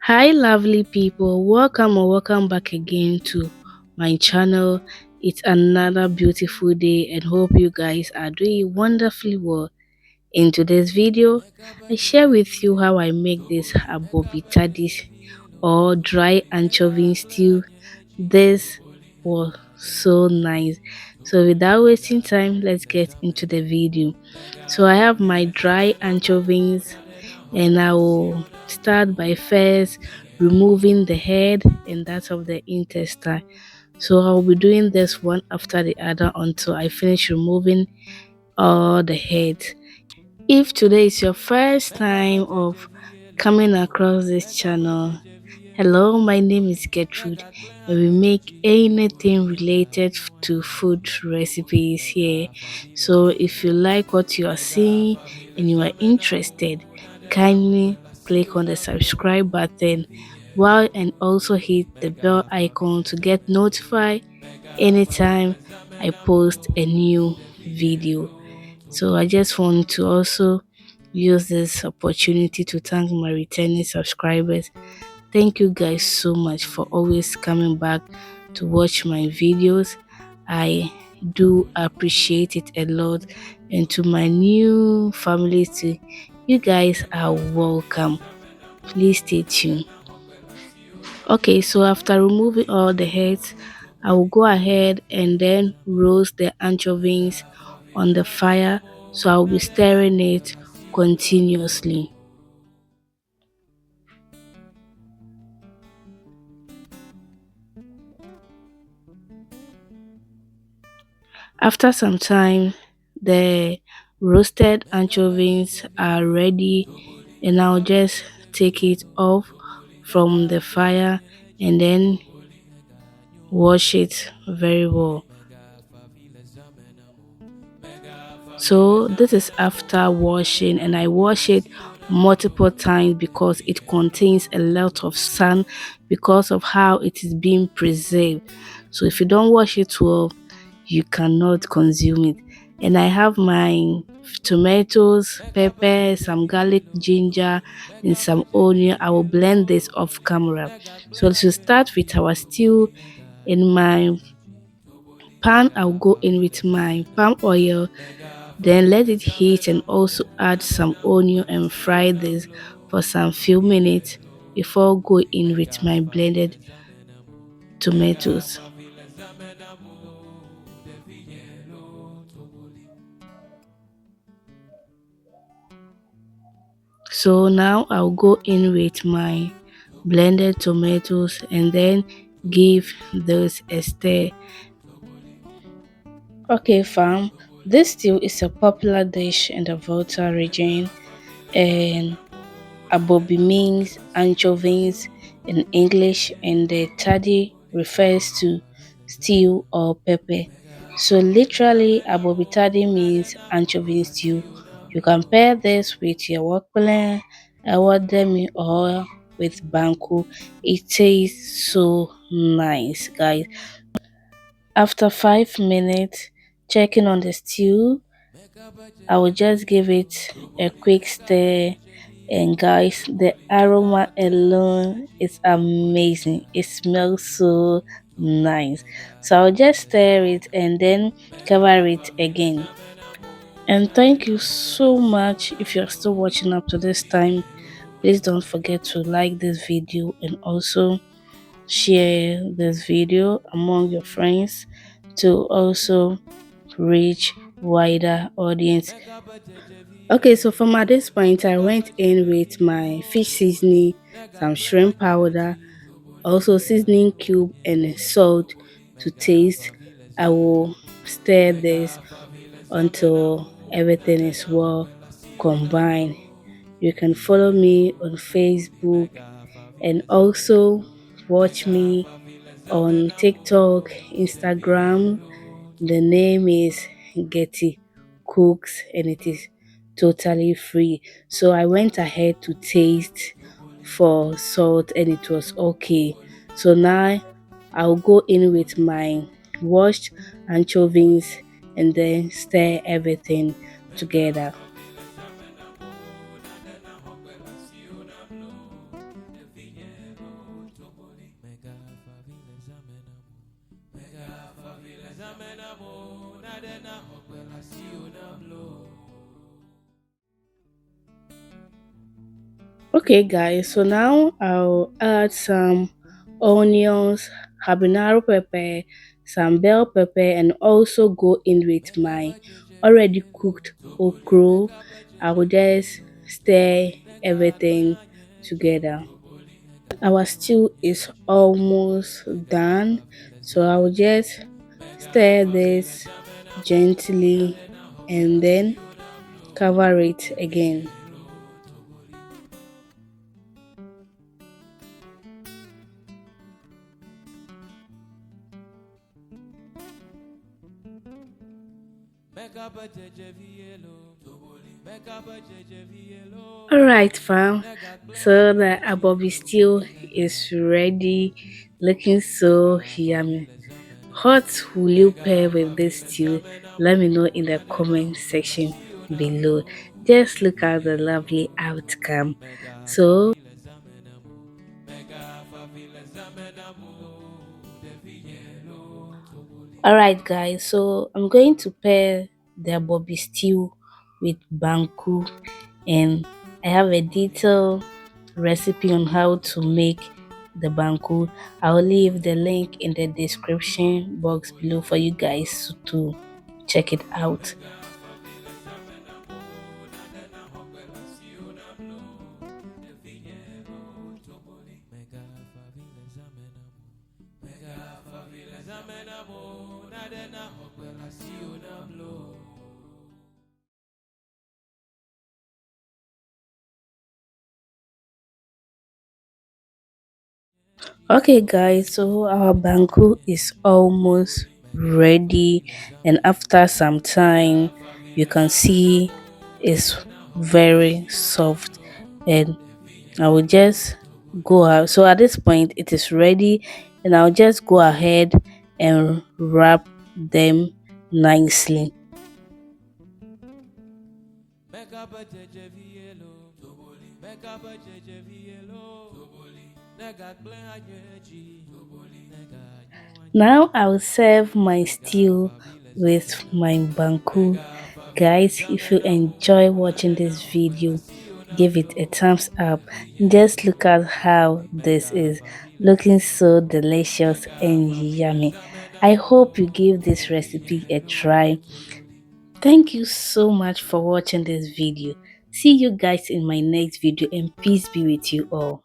Hi, lovely people. Welcome or welcome back again to my channel. It's another beautiful day, and hope you guys are doing wonderfully well. In today's video, I share with you how I make this Abóbi Tadi or dry anchovy stew. This was so nice. So without wasting time, let's get into the video. So I have my dry anchovies, and I will start by first removing the head and that of the intestine. So I'll be doing this one after the other until I finish removing all the head. If today is your first time of coming across this channel, hello, my name is Gertrude, and we make anything related to food recipes here. So if you like what you are seeing and you are interested, kindly click on the subscribe button while and also hit the bell icon to get notified anytime I post a new video. So I just want to also use this opportunity to thank my returning subscribers. Thank you guys so much for always coming back to watch my videos. I do appreciate it a lot. And to my new family too, you guys are welcome. Please stay tuned. Okay, so after removing all the heads, I will go ahead and then roast the anchovies on the fire. So I'll be stirring it continuously. After some time, the roasted anchovies are ready, and I'll just take it off from the fire and then wash it very well. So this is after washing, and I wash it multiple times because it contains a lot of sand because of how it is being preserved. So if you don't wash it well, you cannot consume it. And I have my tomatoes, pepper, some garlic, ginger, and some onion. I will blend this off camera. So to start with our stew, in my pan I'll go in with my palm oil, then let it heat and also add some onion and fry this for some few minutes before going in with my blended tomatoes. So now I'll go in with my blended tomatoes and then give those a stir. Okay, fam, this stew is a popular dish in the Volta region, and Abobi means anchovies in English, and the Tadi refers to stew or pepper. So literally, Abóbi Tadi means anchovy stew. You can pair this with your Akple, demi, or with Banku. It tastes so nice, guys. After 5 minutes, checking on the stew, I will just give it a quick stir, and guys, the aroma alone is amazing. It smells so nice. So I'll just stir it and then cover it again. And thank you so much. If you're still watching up to this time, please don't forget to like this video and also share this video among your friends to also reach wider audience. Okay, so from at this point, I went in with my fish seasoning, some shrimp powder, also seasoning cube and salt to taste. I will stir this until everything is well combined. You can follow me on Facebook and also watch me on TikTok, Instagram. The name is Getty Cooks, and it is totally free. So I went ahead to taste for salt and it was okay. So now I'll go in with my washed anchovies and then stir everything together. Okay, guys, so now I'll add some onions, habanero pepper, some bell pepper, and also go in with my already cooked okra. I will just stir everything together. Our stew is almost done, so I will just stir this gently and then cover it again. Alright, fam. So the Abobi stew is ready, looking so yummy. What will you pair with this stew? Let me know in the comment section below. Just look at the lovely outcome. So, alright, guys. So I'm going to pair the Abobi stew with Banku, and I have a detailed recipe on how to make the Banku. I'll leave the link in the description box below for you guys to check it out. Okay, guys, so our banku is almost ready, and after some time, you can see it's very soft. And I will just go out. So at this point, it is ready, and I'll just go ahead and wrap them nicely. Now I'll serve my stew with my banku. Guys, if you enjoy watching this video, give it a thumbs up. Just look at how this is looking so delicious and yummy. I hope you give this recipe a try. Thank you so much for watching this video. See you guys in my next video, and peace be with you all.